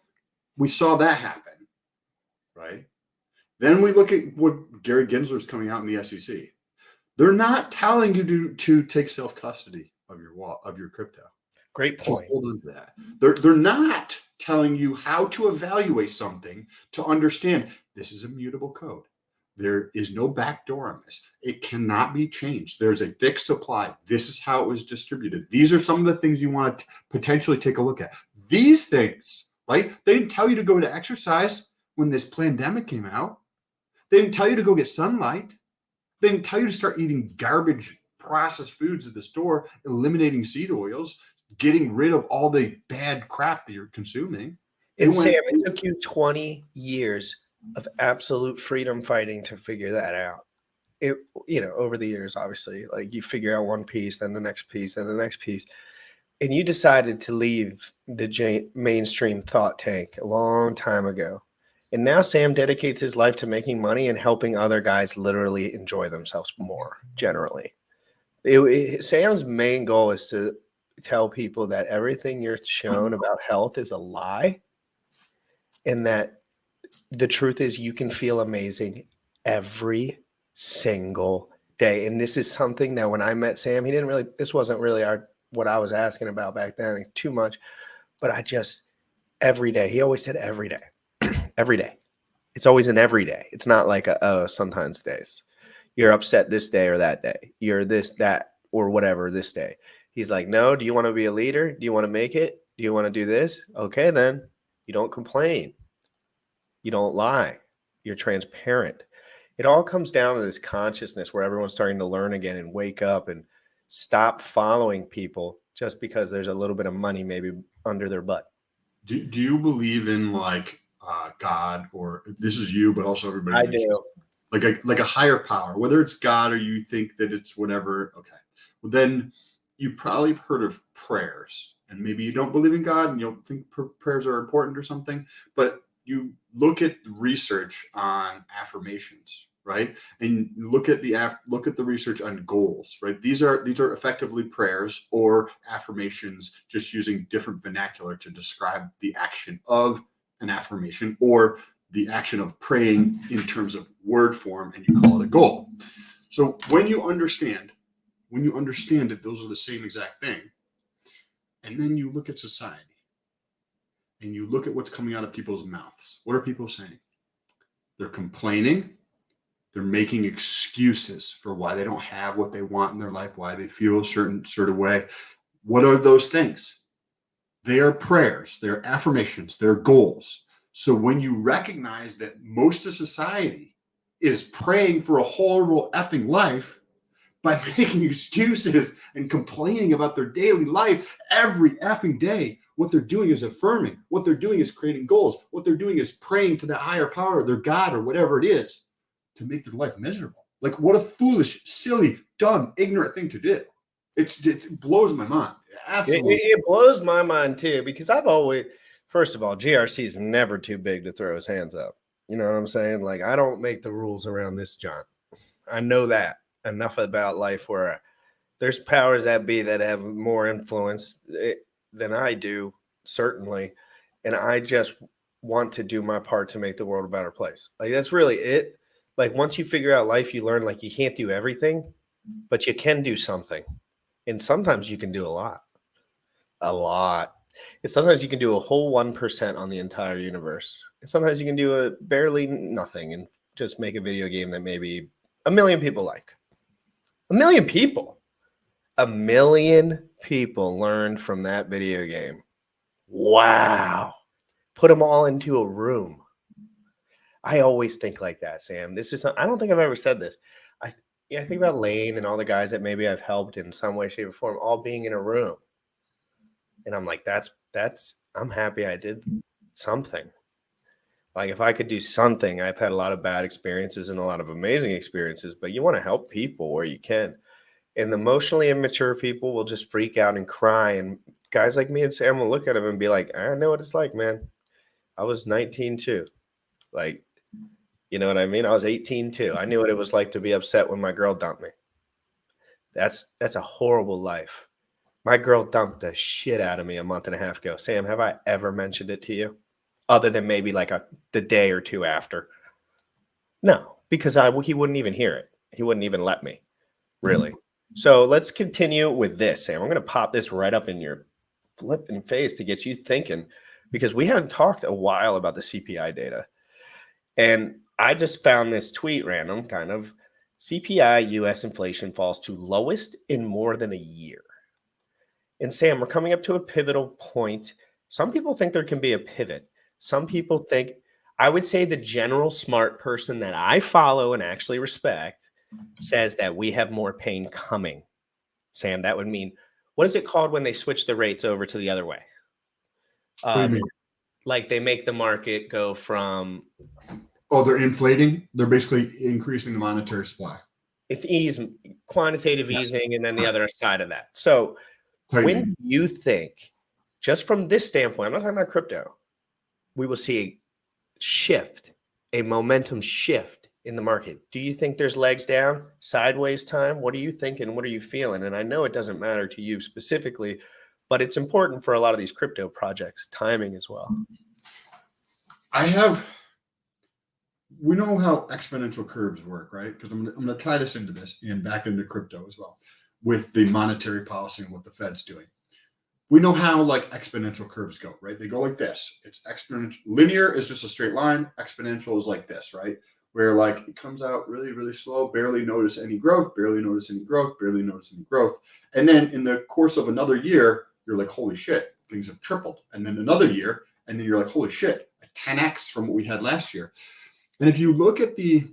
S3: we saw that happen, right? Then we look at what Gary Gensler's coming out in the SEC. They're not telling you to take self-custody of your crypto.
S1: Great point.
S3: Hold on to that. They're not telling you how to evaluate something to understand this is a mutable code. There is no backdoor on this. It cannot be changed. There's a fixed supply. This is how it was distributed. These are some of the things you want to potentially take a look at. These things, right? They didn't tell you to go to exercise when this pandemic came out. They didn't tell you to go get sunlight. They didn't tell you to start eating garbage processed foods at the store, eliminating seed oils, getting rid of all the bad crap that you're consuming.
S1: And Sam, it took you 20 years of absolute freedom fighting to figure that out. It, over the years, obviously, like you figure out one piece, then the next piece, then the next piece. And you decided to leave the mainstream thought tank a long time ago. And now Sam dedicates his life to making money and helping other guys literally enjoy themselves more, generally. Sam's main goal is to tell people that everything you're shown about health is a lie. And that the truth is you can feel amazing every single day. And this is something that when I met Sam, this wasn't really what I was asking about back then too much, but every day, he always said every day. Every day. It's always an every day. It's not like sometimes days. You're upset this day or that day. You're this, that, or whatever this day. He's like, no, do you want to be a leader? Do you want to make it? Do you want to do this? Okay, then. You don't complain. You don't lie. You're transparent. It all comes down to this consciousness where everyone's starting to learn again and wake up and stop following people just because there's a little bit of money maybe under their butt.
S3: Do you believe in like God, or this is you, but also everybody?
S1: I do.
S3: Like a higher power, whether it's God or you think that it's whatever. Okay, well then you probably have heard of prayers, and maybe you don't believe in God and you don't think prayers are important or something, but you look at research on affirmations, right? And look at the research on goals, right? These are effectively prayers or affirmations, just using different vernacular to describe the action of an affirmation or the action of praying in terms of word form, and you call it a goal. So when you understand when you understand that those are the same exact thing, and then you look at society and you look at what's coming out of people's mouths, what are people saying? They're complaining. They're making excuses for why they don't have what they want in their life, why they feel a certain sort of way. What are those things? They are prayers, they're affirmations, they're goals. So when you recognize that most of society is praying for a horrible effing life by making excuses and complaining about their daily life every effing day, what they're doing is affirming. What they're doing is creating goals. What they're doing is praying to that higher power, their God or whatever it is, to make their life miserable. Like, what a foolish, silly, dumb, ignorant thing to do. It blows my mind. Absolutely.
S1: It blows my mind too, because I've always, first of all, GRC is never too big to throw his hands up. You know what I'm saying? Like, I don't make the rules around this, John. I know that enough about life where there's powers that be that have more influence than I do, certainly. And I just want to do my part to make the world a better place. Like, that's really it. Like, once you figure out life, you learn, like, you can't do everything, but you can do something. And sometimes you can do a lot. And sometimes you can do a whole 1% on the entire universe. And sometimes you can do a barely nothing and just make a video game that maybe 1 million people like. 1 million people. 1 million people learned from that video game. Wow. Put them all into a room. I always think like that, Sam. I don't think I've ever said this. I think about Lane and all the guys that maybe I've helped in some way, shape, or form, all being in a room. And I'm like, I'm happy I did something. Like, if I could do something, I've had a lot of bad experiences and a lot of amazing experiences, but you want to help people where you can. And the emotionally immature people will just freak out and cry. And guys like me and Sam will look at them and be like, I know what it's like, man. I was 19 too. Like, you know what I mean? I was 18 too. I knew what it was like to be upset when my girl dumped me. That's a horrible life. My girl dumped the shit out of me a month and a half ago. Sam, have I ever mentioned it to you? Other than maybe like the day or two after? No, because he wouldn't even hear it. He wouldn't even let me, really. So let's continue with this, Sam. I'm going to pop this right up in your flipping face to get you thinking, because we haven't talked a while about the CPI data. And I just found this tweet random, kind of. CPI US inflation falls to lowest in more than a year. And Sam, we're coming up to a pivotal point. Some people think there can be a pivot. Some people think, I would say the general smart person that I follow and actually respect says that we have more pain coming. Sam, that would mean, what is it called when they switch the rates over to the other way?
S3: What do you mean?
S1: Like, they make the market go from...
S3: Oh, they're inflating? They're basically increasing the monetary supply.
S1: It's quantitative easing, and then the other side of that. So when do you think, just from this standpoint, I'm not talking about crypto, we will see a momentum shift in the market? Do you think there's legs down, sideways time? What are you thinking? What are you feeling? And I know it doesn't matter to you specifically, but it's important for a lot of these crypto projects, timing as well.
S3: We know how exponential curves work, right? Because I'm going to tie this into this and back into crypto as well, with the monetary policy and what the Fed's doing. We know how like exponential curves go, right? They go like this. It's exponential. Linear is just a straight line. Exponential is like this, right? Where like it comes out really, really slow, barely notice any growth, barely notice any growth, barely notice any growth. And then in the course of another year, you're like, holy shit, things have tripled. And then another year, and then you're like, holy shit, a 10x from what we had last year. And if you look at the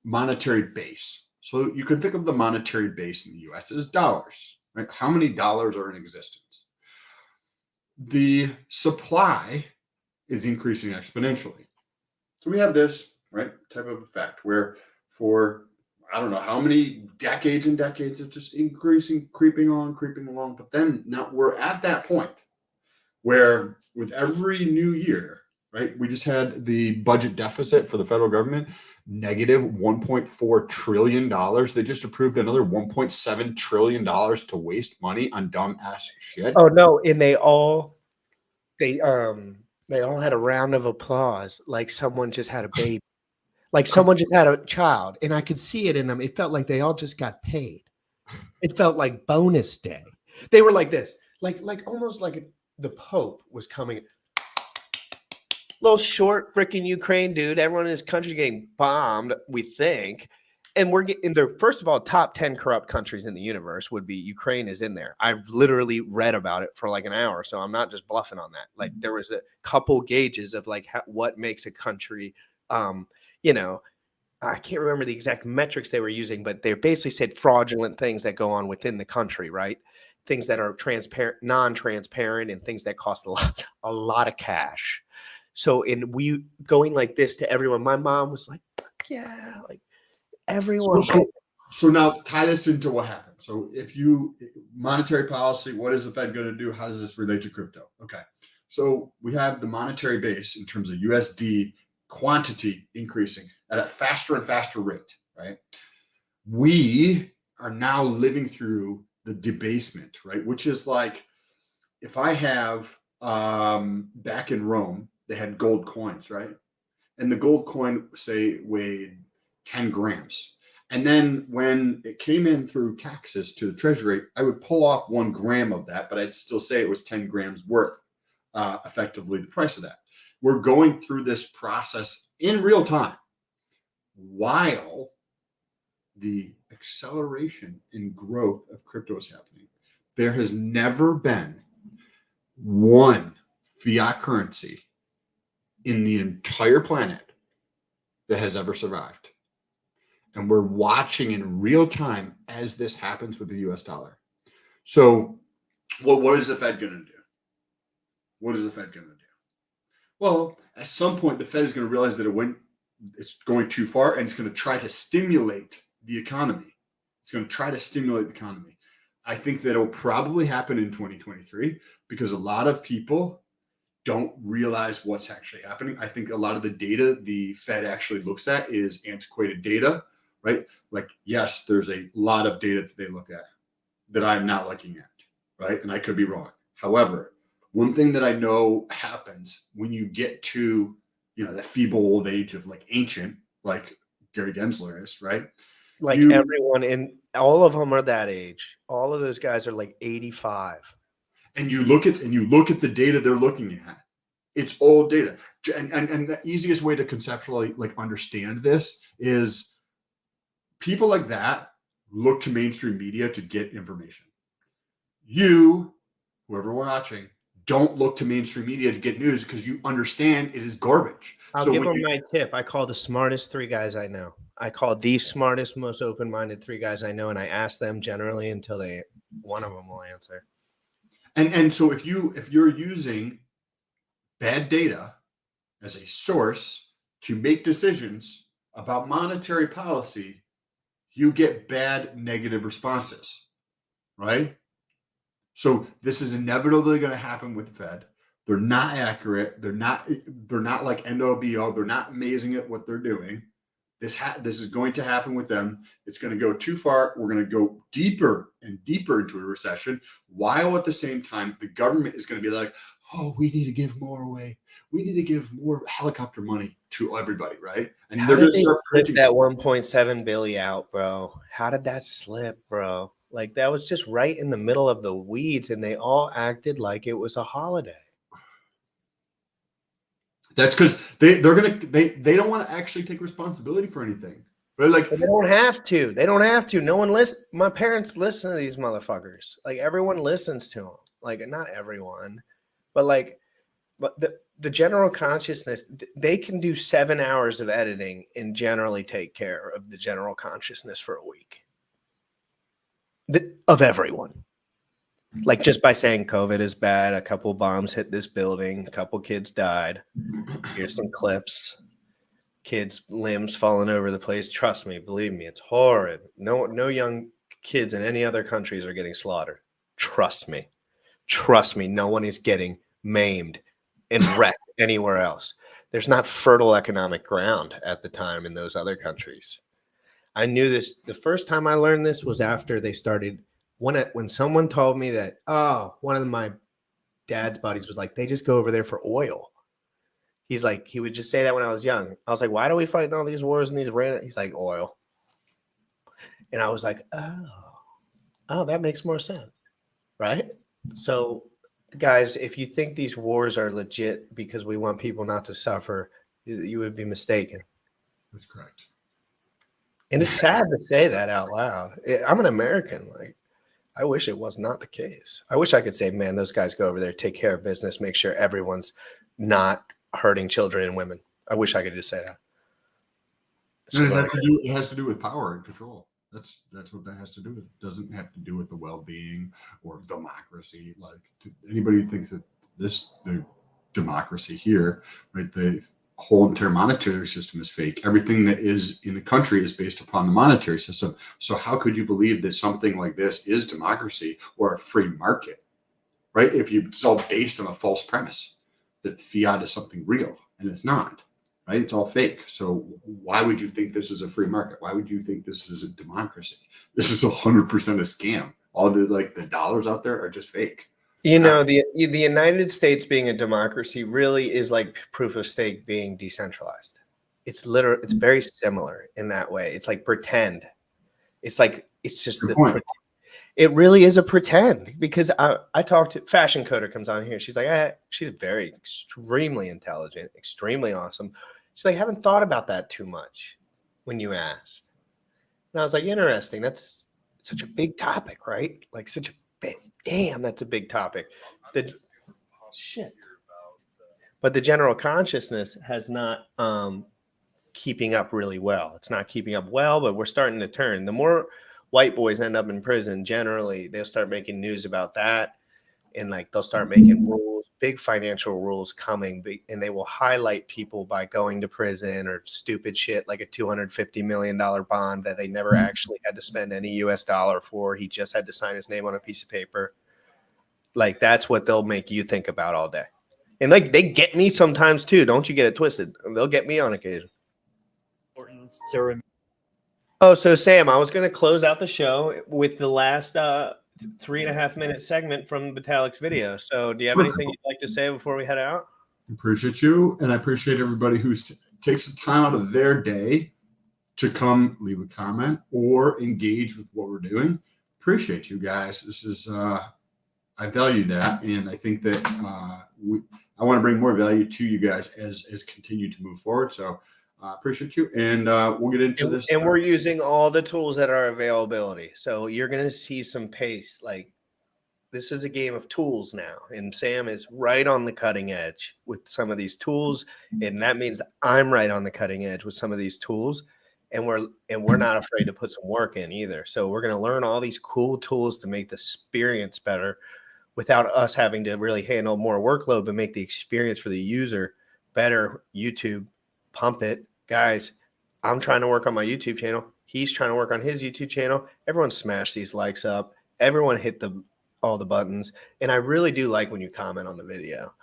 S3: monetary base, so you could think of the monetary base in the US as dollars, right? How many dollars are in existence? The supply is increasing exponentially. So we have this, right, type of effect where for, I don't know how many decades and decades of just increasing, creeping along. But then now we're at that point where with every new year, right? We just had the budget deficit for the federal government, negative $1.4 trillion. They just approved another $1.7 trillion to waste money on dumb ass shit.
S1: Oh no, and they all had a round of applause, like someone just had a baby, like someone just had a child, and I could see it in them. It felt like they all just got paid. It felt like bonus day. They were like this, like almost like the Pope was coming. Little short freaking Ukraine dude. Everyone in this country getting bombed, we think. And we're getting there. First of all, top 10 corrupt countries in the universe would be Ukraine is in there. I've literally read about it for like an hour. So I'm not just bluffing on that. Like there was a couple gauges of like what makes a country, you know, I can't remember the exact metrics they were using, but they basically said fraudulent things that go on within the country, right? Things that are transparent, non-transparent, and things that cost a lot of cash. So in we going like this to everyone, my mom was like, yeah, like everyone.
S3: So now tie this into what happened. So if you monetary policy, what is the Fed going to do? How does this relate to crypto? Okay. So we have the monetary base in terms of USD quantity increasing at a faster and faster rate, right? We are now living through the debasement, right? Which is like if I have back in Rome, they had gold coins, right? And the gold coin, say, weighed 10 grams. And then when it came in through taxes to the treasury, I would pull off 1 gram of that, but I'd still say it was 10 grams worth, effectively the price of that. We're going through this process in real time while the acceleration in growth of crypto is happening. There has never been one fiat currency in the entire planet that has ever survived. And we're watching in real time as this happens with the US dollar. So what is the Fed going to do? What is the Fed going to do? Well, at some point, the Fed is going to realize that it's going too far, and it's going to try to stimulate the economy. It's going to try to stimulate the economy. I think that will probably happen in 2023 because a lot of people don't realize what's actually happening. I think a lot of the data the Fed actually looks at is antiquated data, right? Like, yes, there's a lot of data that they look at that I'm not looking at, right? And I could be wrong. However, one thing that I know happens when you get to, the feeble old age of like ancient, like Gary Gensler is, right?
S1: Like everyone in all of them are that age. All of those guys are like 85.
S3: And you look at the data they're looking at. It's old data. And the easiest way to conceptually like understand this is people like that look to mainstream media to get information. You, whoever watching, don't look to mainstream media to get news because you understand it is garbage.
S1: I'll give them my tip. I call the smartest 3 guys I know. I call the smartest, most open-minded 3 guys I know, and I ask them generally until one of them will answer.
S3: And so if you're using bad data as a source to make decisions about monetary policy, you get bad negative responses, right? So this is inevitably going to happen with the Fed. They're not accurate. They're not like NOBO. They're not amazing at what they're doing. This is going to happen with them. It's going to go too far. We're going to go deeper and deeper into a recession, while at the same time, the government is going to be like, oh, we need to give more away. We need to give more helicopter money to everybody, right? And
S1: How
S3: they're going
S1: did
S3: to
S1: they
S3: start
S1: slip
S3: printing
S1: that 1.7 billion out, bro? How did that slip, bro? Like that was just right in the middle of the weeds, and they all acted like it was a holiday.
S3: That's because they don't want to actually take responsibility for anything. Right? Like
S1: But they don't have to. They don't have to. No one listen. My parents listen to these motherfuckers. Like everyone listens to them. Like not everyone, but the general consciousness. They can do 7 hours of editing and generally take care of the general consciousness for a week. Of everyone. Like just by saying COVID is bad, a couple bombs hit this building, a couple kids died. Here's some clips. Kids' limbs falling over the place. Trust me, believe me, it's horrid. No young kids in any other countries are getting slaughtered. Trust me. Trust me, no one is getting maimed and wrecked anywhere else. There's not fertile economic ground at the time in those other countries. I knew this. The first time I learned this was after they started. When someone told me that, one of my dad's buddies was like, they just go over there for oil. He's like, he would just say that when I was young. I was like, why do we fight in all these wars and these random? He's like, oil. And I was like, oh. Oh, that makes more sense, right? So, guys, if you think these wars are legit because we want people not to suffer, you would be mistaken.
S3: That's correct.
S1: And it's sad to say that out loud. I'm an American. Like, I wish it was not the case. I wish I could say, man, those guys go over there, take care of business, make sure everyone's not hurting children and women. I wish I could just say that.
S3: It has to do with power and control. That's what that has to do with. It doesn't have to do with the well-being or democracy. Like anybody who thinks that the democracy here, right? The whole entire monetary system is fake. Everything that is in the country is based upon the monetary system. So how could you believe that something like this is democracy or a free market, right? If it's all based on a false premise that fiat is something real, and it's not. Right? It's all fake. So why would you think this is a free market? Why would you think this is a democracy? This is 100% a scam. All the dollars out there are just fake.
S1: You know, the United States being a democracy really is like proof of stake being decentralized. It's very similar in that way. It's like pretend. It's just it really is a pretend, because I talked to Fashion Coder comes on here. She's like, she's very extremely intelligent, extremely awesome. She's like, I haven't thought about that too much when you asked. And I was like, interesting. That's such a big topic, right? Like such a big, damn, that's a big topic. But the general consciousness has not keeping up really well. It's not keeping up well, but we're starting to turn. The more white boys end up in prison, generally, they'll start making news about that. And like they'll start making rules, big financial rules coming, and they will highlight people by going to prison or stupid shit like a $250 million bond that they never actually had to spend any US dollar for. He just had to sign his name on a piece of paper. Like that's what they'll make you think about all day. And like they get me sometimes too. Don't you get it twisted. They'll get me on occasion. Oh, so Sam, I was going to close out the show with the last 3.5 minute segment from Vitalik's video. So do you have anything you'd like to say before we head out?
S3: Appreciate you. And I appreciate everybody who takes the time out of their day to come leave a comment or engage with what we're doing. Appreciate you guys. This is, I value that. And I think that I want to bring more value to you guys as continue to move forward. So appreciate you. And we'll get into this.
S1: And we're using all the tools that are availability. So you're going to see some pace. Like this is a game of tools now. And Sam is right on the cutting edge with some of these tools. And that means I'm right on the cutting edge with some of these tools. And we're not afraid to put some work in either. So we're going to learn all these cool tools to make the experience better without us having to really handle more workload, but make the experience for the user better. YouTube, pump it. Guys, I'm trying to work on my YouTube channel. He's trying to work on his YouTube channel. Everyone smash these likes up. Everyone hit all the buttons. And I really do like when you comment on the video.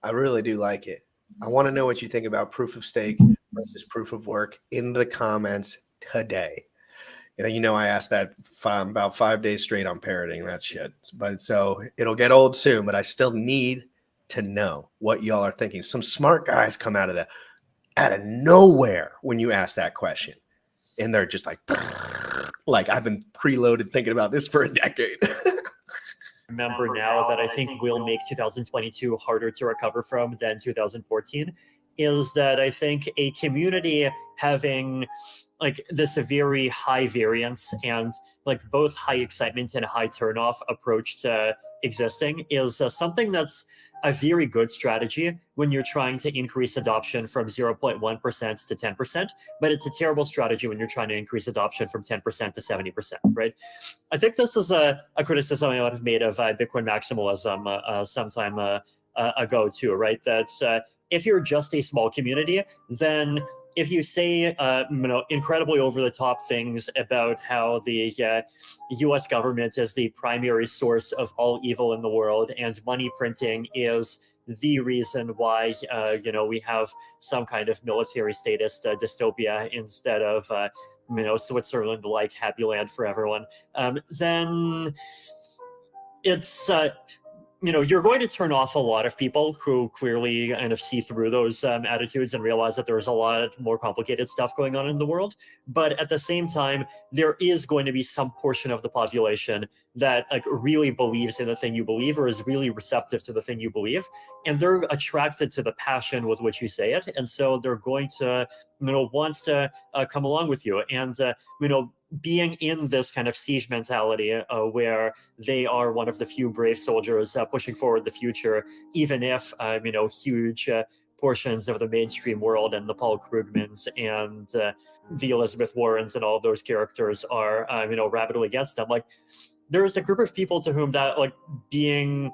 S1: I really do like it. I want to know what you think about proof of stake versus proof of work in the comments today. You know, I asked that about 5 days straight on parroting that shit. But so it'll get old soon, but I still need to know what y'all are thinking. Some smart guys come out of nowhere when you ask that question. And they're just like I've been preloaded thinking about this for a decade.
S2: Remember now that I think will make 2022 harder to recover from than 2014 is that I think a community having like this very high variance and like both high excitement and high turnoff approach to existing is something that's a very good strategy when you're trying to increase adoption from 0.1% to 10%, but it's a terrible strategy when you're trying to increase adoption from 10% to 70%, right? I think this is a criticism I would have made of Bitcoin maximalism some time ago too, right? That if you're just a small community, then if you say incredibly over-the-top things about how the U.S. government is the primary source of all evil in the world and money printing is the reason why we have some kind of military statist dystopia instead of Switzerland-like happy land for everyone, then it's you're going to turn off a lot of people who clearly kind of see through those attitudes and realize that there's a lot more complicated stuff going on in the world. But at the same time, there is going to be some portion of the population that like really believes in the thing you believe or is really receptive to the thing you believe. And they're attracted to the passion with which you say it. And so they're going to, wants to come along with you. And, being in this kind of siege mentality where they are one of the few brave soldiers pushing forward the future, even if, huge portions of the mainstream world and the Paul Krugmans and the Elizabeth Warrens and all of those characters are, rabidly against them. Like, there is a group of people to whom that, like, being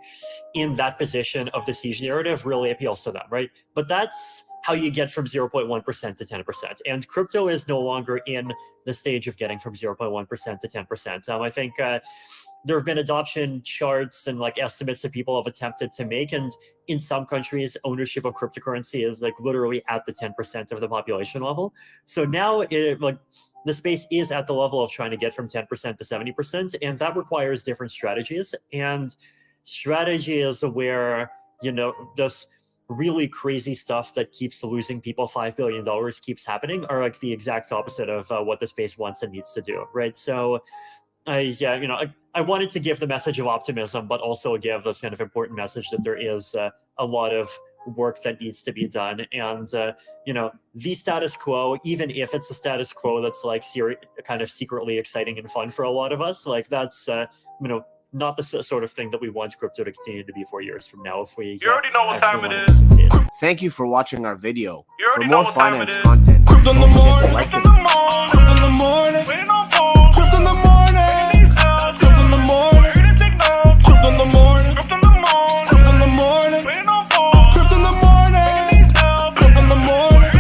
S2: in that position of the siege narrative really appeals to them, right? But that's how you get from 0.1% to 10%. And crypto is no longer in the stage of getting from 0.1% to 10%. I think there have been adoption charts and like estimates that people have attempted to make. And in some countries, ownership of cryptocurrency is like literally at the 10% of the population level. So now the space is at the level of trying to get from 10% to 70%. And that requires different strategies. And strategies where, this really crazy stuff that keeps losing people $5 billion keeps happening are like the exact opposite of what the space wants and needs to do, right? So I wanted to give the message of optimism, but also give this kind of important message that there is a lot of work that needs to be done. And, the status quo, even if it's a status quo that's like kind of secretly exciting and fun for a lot of us, like that's, not the sort of thing that we want crypto to continue to be 4 years from now if we...
S7: You already know what time it is.
S4: Thank you for watching our video.
S7: You already
S4: For
S7: know
S4: more
S7: what time it
S4: finance
S7: is.
S4: content,
S7: Crypto
S4: don't
S7: in the
S4: forget to
S7: morning.
S4: like
S7: Crypto in the morning. Crypto in the morning. Waiting on phone. Crypto in the morning. Crypto in the morning. Crypto in the morning. Crypto in the morning. Crypto in the morning. Waiting on phone. Crypto in the morning. Crypto in the morning.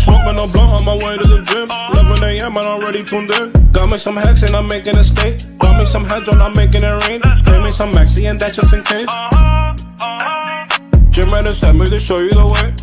S8: Smoking no blunt on my way to the gym. 11 a.m. and I'm already tuned in. Got me some hacks and I'm making a stake. Got me some heads on, I'm making it rain. Pay me some maxi and that's just in case. Gym ready, sent me to show you the way.